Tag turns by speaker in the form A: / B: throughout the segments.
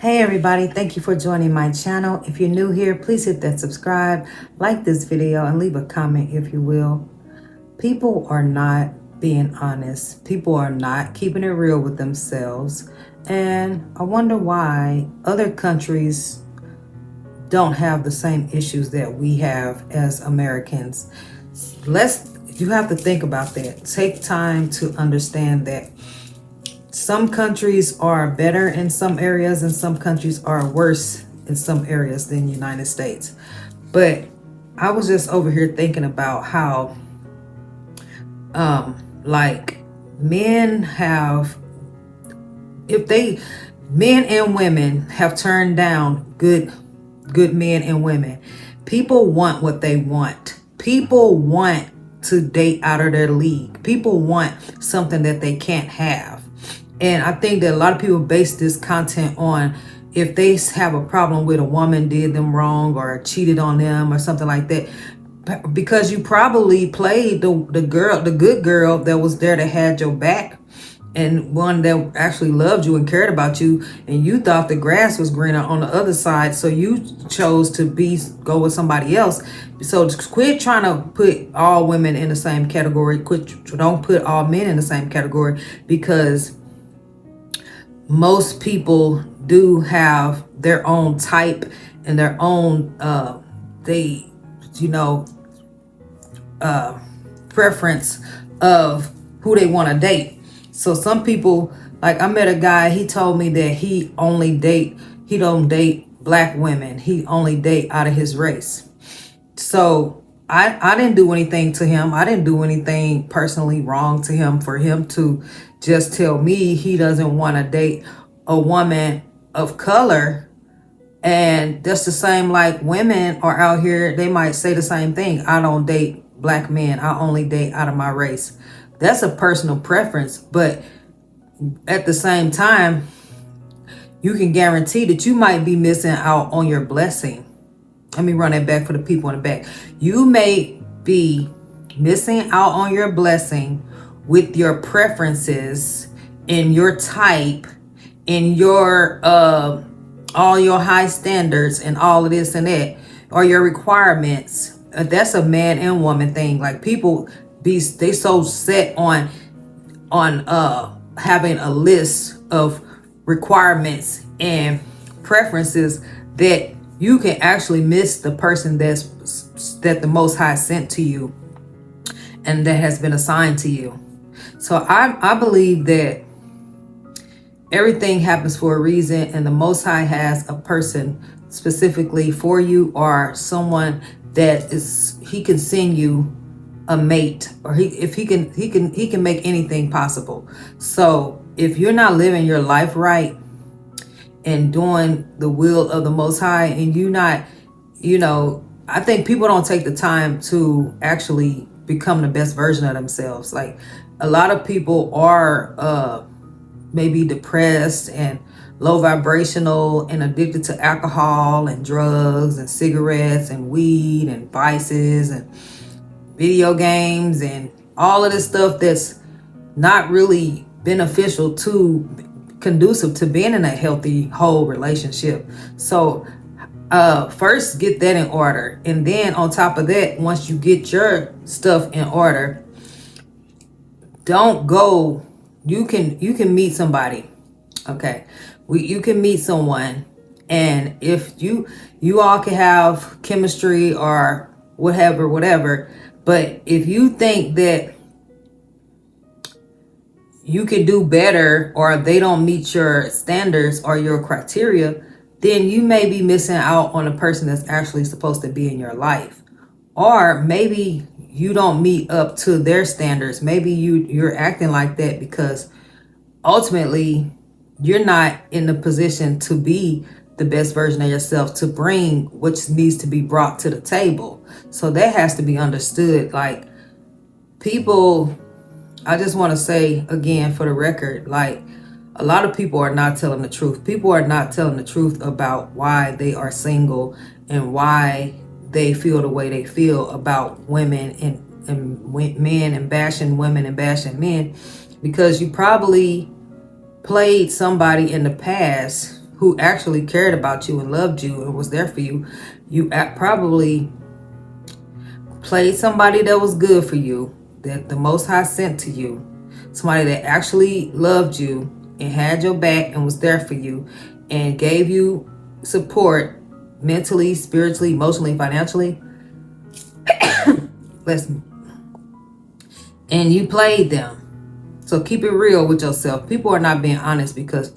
A: Hey everybody, thank you for joining my channel. If you're new here, please hit that subscribe, like this video, and leave a comment if you will. People are not being honest. People are not keeping it real with themselves. And I wonder why other countries don't have the same issues that we have as Americans. You have to think about that. Take time to understand that some countries are better in some areas and some countries are worse in some areas than the United States. But I was just over here thinking about how like men have if they men and women have turned down good men and women. People want what they want. People want to date out of their league. People want something that they can't have. And I think that a lot of people base this content on if they have a problem with a woman did them wrong or cheated on them or something like that, because you probably played the good girl that was there that had your back, and one that actually loved you and cared about you, and you thought the grass was greener on the other side, so you chose to go with somebody else. So quit trying to put all women in the same category. Don't put all men in the same category, because most people do have their own type and their own preference of who they want to date. So some people, like I met a guy, he told me that he don't date black women. He only date out of his race. So I didn't do anything to him. I didn't do anything personally wrong to him for him to just tell me he doesn't want to date a woman of color. And that's the same, like women are out here, they might say the same thing. I don't date black men. I only date out of my race. That's a personal preference. But at the same time, you can guarantee that you might be missing out on your blessing. Let me run that back for the people in the back. You may be missing out on your blessing with your preferences and your type and your all your high standards and all of this and that, or your requirements. That's a man and woman thing. Like people they so set on having a list of requirements and preferences that you can actually miss the person that the Most High sent to you and that has been assigned to you. So I believe that everything happens for a reason, and the Most High has a person specifically for you, or someone that he can send you a mate, or he can make anything possible. So if you're not living your life right and doing the will of the Most High, and you not, I think people don't take the time to actually become the best version of themselves. Like a lot of people are maybe depressed and low vibrational and addicted to alcohol and drugs and cigarettes and weed and vices and video games and all of this stuff that's not really beneficial conducive to being in a healthy whole relationship. So first get that in order, and then on top of that, once you get your stuff in order, don't go. You can meet somebody. Okay, you can meet someone, and if you all can have chemistry or whatever, but if you think that you could do better, or they don't meet your standards or your criteria, then you may be missing out on a person that's actually supposed to be in your life. Or maybe you don't meet up to their standards. Maybe you're acting like that because ultimately you're not in the position to be the best version of yourself, to bring what needs to be brought to the table. So that has to be understood. Like people, I just want to say again for the record, like a lot of people are not telling the truth. People are not telling the truth about why they are single and why they feel the way they feel about women and men, and bashing women and bashing men, because you probably played somebody in the past who actually cared about you and loved you and was there for you, you probably played somebody that was good for you, that the Most High sent to you, somebody that actually loved you and had your back and was there for you and gave you support mentally, spiritually, emotionally, financially. Listen, and you played them. So keep it real with yourself. People are not being honest, because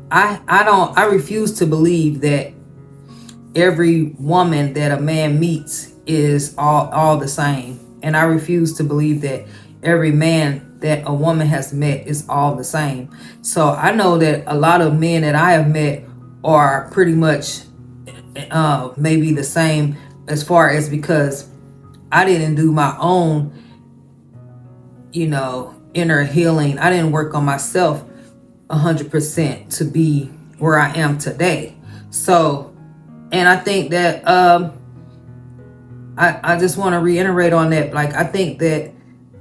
A: I refuse to believe that every woman that a man meets is all the same. And I refuse to believe that every man that a woman has met is all the same. So I know that a lot of men that I have met are pretty much maybe the same, as far as, because I didn't do my own, inner healing. I didn't work on myself 100% to be where I am today. So, and I think that I just want to reiterate on that. Like, I think that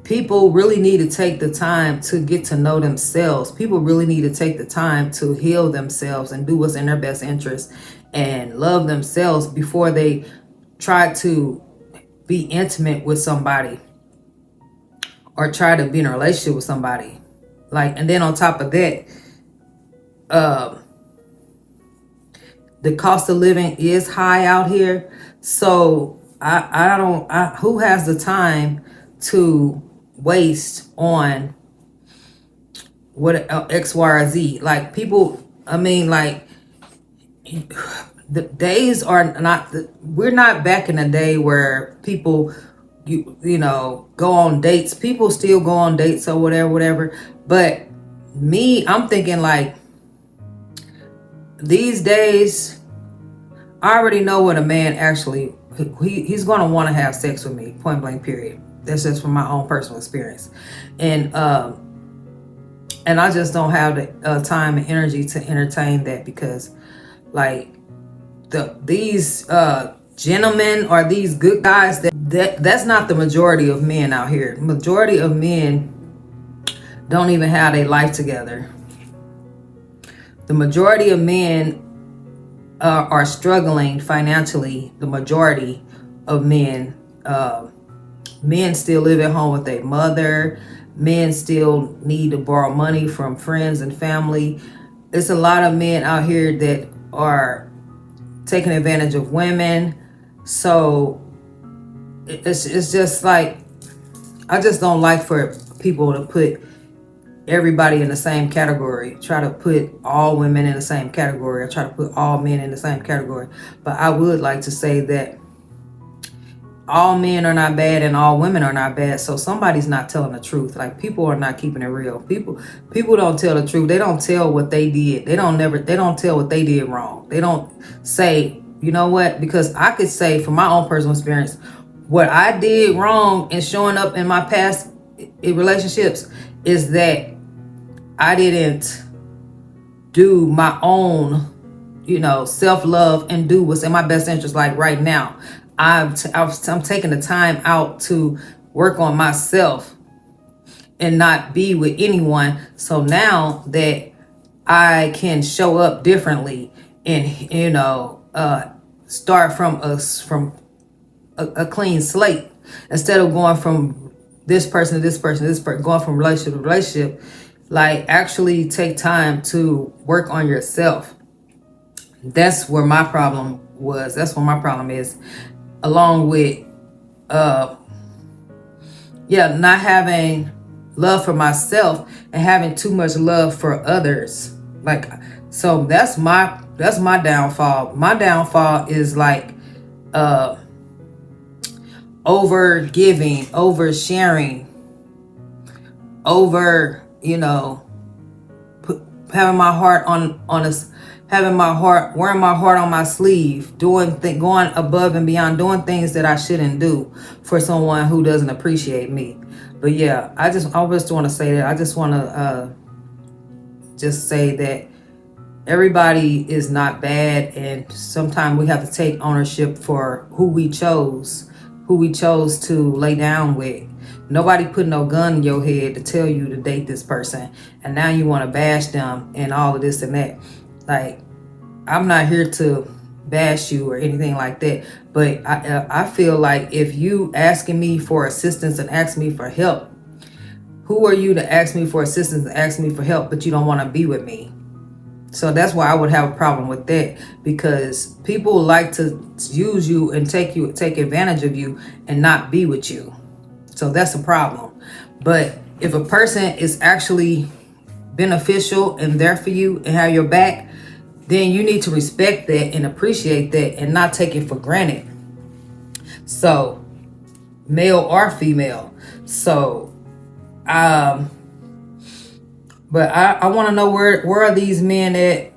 A: people really need to take the time to get to know themselves. People really need to take the time to heal themselves and do what's in their best interest and love themselves before they try to be intimate with somebody or try to be in a relationship with somebody. Like, and then on top of that, the cost of living is high out here. So who has the time to waste on what X, Y, or Z? Like, people, I mean, like, the days are not, we're not back in the day where people, go on dates. People still go on dates or whatever. But me, I'm thinking like, these days, I already know what a man actually, he's going to want to have sex with me, point blank, period. That's just from my own personal experience. And I just don't have the time and energy to entertain that, because like these gentlemen or these good guys, that's not the majority of men out here. Majority of men don't even have their life together. The majority of men are struggling financially. The majority of men still live at home with their mother. Men still need to borrow money from friends and family. It's a lot of men out here that are taking advantage of women. So it's just like, I just don't like for people to put everybody in the same category, try to put all women in the same category, or try to put all men in the same category. But I would like to say that all men are not bad and all women are not bad. So somebody's not telling the truth. Like, people are not keeping it real. People don't tell the truth. They don't tell what they did. They don't tell what they did wrong. They don't say, you know what? Because I could say from my own personal experience, what I did wrong in showing up in my past relationships is that I didn't do my own, self-love and do what's in my best interest. Like right now, I'm taking the time out to work on myself and not be with anyone. So now that I can show up differently and, start from a clean slate, instead of going from this person to this person, going from relationship to relationship. Like, actually take time to work on yourself. That's where my problem was. That's where my problem is. Along with, not having love for myself and having too much love for others. Like, so that's my downfall. My downfall is like, over giving, over sharing, over, having my heart on us, wearing my heart on my sleeve, going above and beyond, doing things that I shouldn't do for someone who doesn't appreciate me. But yeah, I just want to say that. I just want to just say that everybody is not bad, and sometimes we have to take ownership for who we chose to lay down with. Nobody put no gun in your head to tell you to date this person, and now you want to bash them and all of this and that. Like, I'm not here to bash you or anything like that, but I feel like if you asking me for assistance and asking me for help, who are you to ask me for assistance and ask me for help, but you don't want to be with me? So that's why I would have a problem with that, because people like to use you and take advantage of you and not be with you. So that's a problem. But if a person is actually beneficial and there for you and have your back, then you need to respect that and appreciate that and not take it for granted. So, male or female. So, but I want to know where are these men at?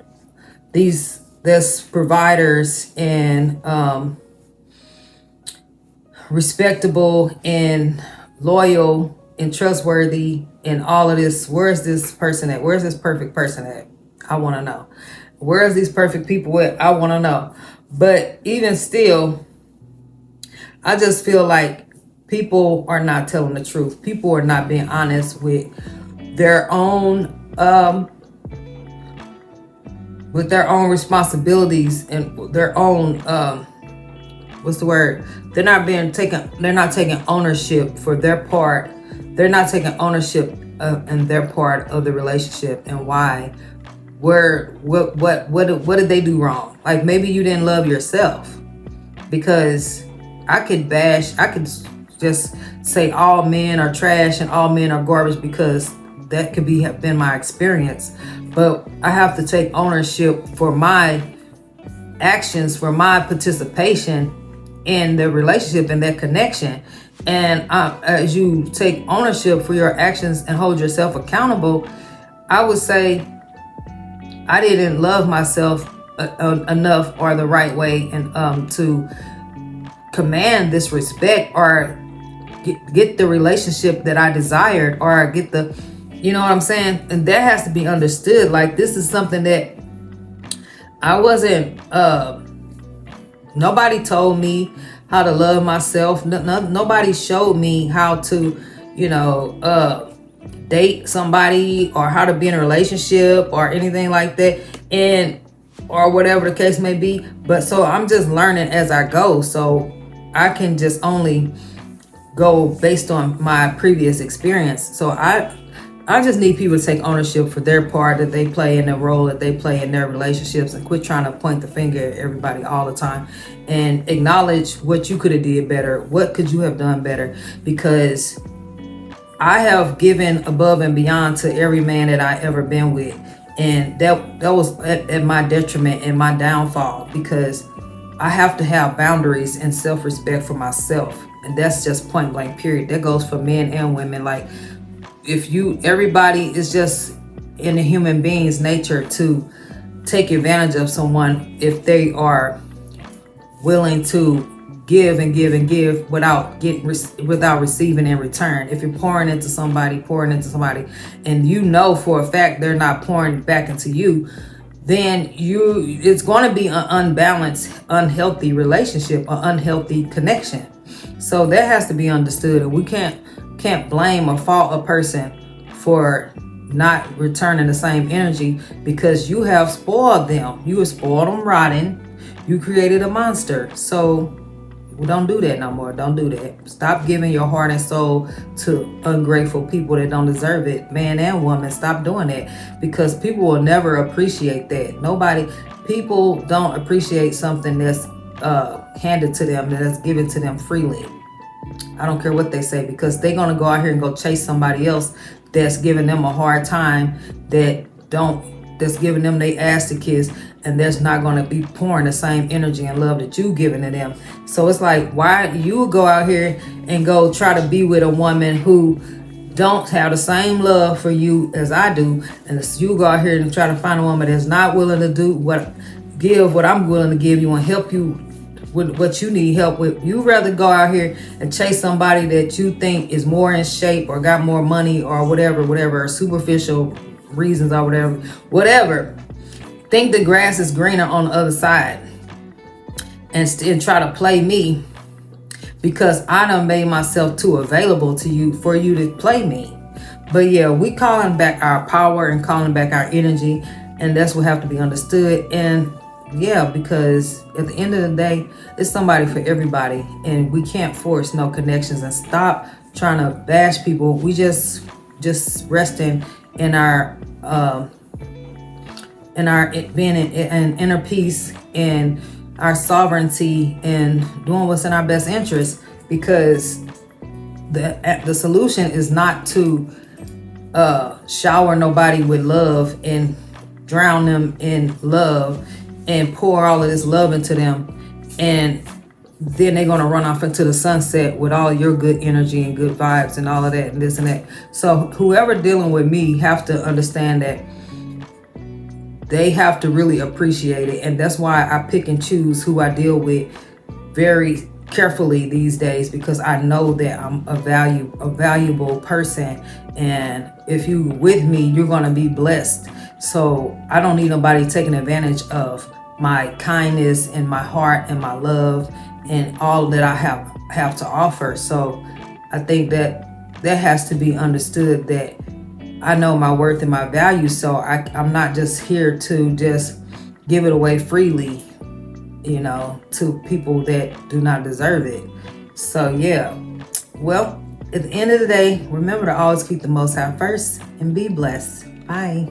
A: This providers and respectable and loyal and trustworthy and all of this. Where's this person at? Where's this perfect person at? I want to know. Where's these perfect people at? I want to know. But even still, I just feel like people are not telling the truth. People are not being honest with their own responsibilities and their own what's the word? They're not taking ownership for their part. They're not taking ownership in their part of the relationship and why. What did they do wrong? Like maybe you didn't love yourself, because I could just say all men are trash and all men are garbage, because that could have been my experience. But I have to take ownership for my actions, for my participation in the relationship and that connection. And as you take ownership for your actions and hold yourself accountable, I would say I didn't love myself enough or the right way and to command this respect or get the relationship that I desired, or get the, you know what I'm saying? And that has to be understood. Like this is something that I wasn't, nobody told me how to love myself. Nobody showed me how to, date somebody or how to be in a relationship or anything like that, and or whatever the case may be. But so I'm just learning as I go, so I can just only go based on my previous experience. So I just need people to take ownership for their part that they play in the role that they play in their relationships, and quit trying to point the finger at everybody all the time, and acknowledge what you could have did better. What could you have done better? Because I have given above and beyond to every man that I ever been with. And that was at my detriment and my downfall, because I have to have boundaries and self-respect for myself. And that's just point blank period. That goes for men and women. Like everybody is just in a human being's nature to take advantage of someone if they are willing to give and give and give without receiving in return. If you're pouring into somebody, and you know for a fact they're not pouring back into you, then it's going to be an unbalanced, unhealthy relationship, an unhealthy connection. So that has to be understood. And we can't blame or fault a person for not returning the same energy, because you have spoiled them. You have spoiled them rotten. You created a monster. So don't do that no more. Don't do that. Stop giving your heart and soul to ungrateful people that don't deserve it, man and woman. Stop doing that, because people will never appreciate that. People don't appreciate something that's handed to them, that's given to them freely. I don't care what they say, because they're gonna go out here and go chase somebody else that's giving them a hard time, that's giving them their ass to kiss, and that's not going to be pouring the same energy and love that you giving to them. So it's like, why you go out here and go try to be with a woman who don't have the same love for you as I do, and you go out here and try to find a woman that's not willing to give what I'm willing to give you and help you with what you need help with. You rather go out here and chase somebody that you think is more in shape or got more money or whatever, superficial reasons or whatever. Think the grass is greener on the other side, and try to play me because I done made myself too available to you for you to play me. But yeah, we calling back our power and calling back our energy, and that's what have to be understood. And yeah, because at the end of the day, it's somebody for everybody, and we can't force no connections. And stop trying to bash people. We just resting in our being in inner peace and our sovereignty and doing what's in our best interest, because the solution is not to shower nobody with love and drown them in love and pour all of this love into them, and then they're going to run off into the sunset with all your good energy and good vibes and all of that and this and that. So whoever dealing with me have to understand that they have to really appreciate it. And that's why I pick and choose who I deal with very carefully these days, because I know that I'm a valuable person, and if you with me, you're going to be blessed. So I don't need nobody taking advantage of my kindness and my heart and my love and all that I have to offer. So I think that has to be understood, that I know my worth and my value, so I'm not just here to just give it away freely, to people that do not deserve it. So yeah, well, at the end of the day, remember to always keep the Most High first and be blessed. Bye.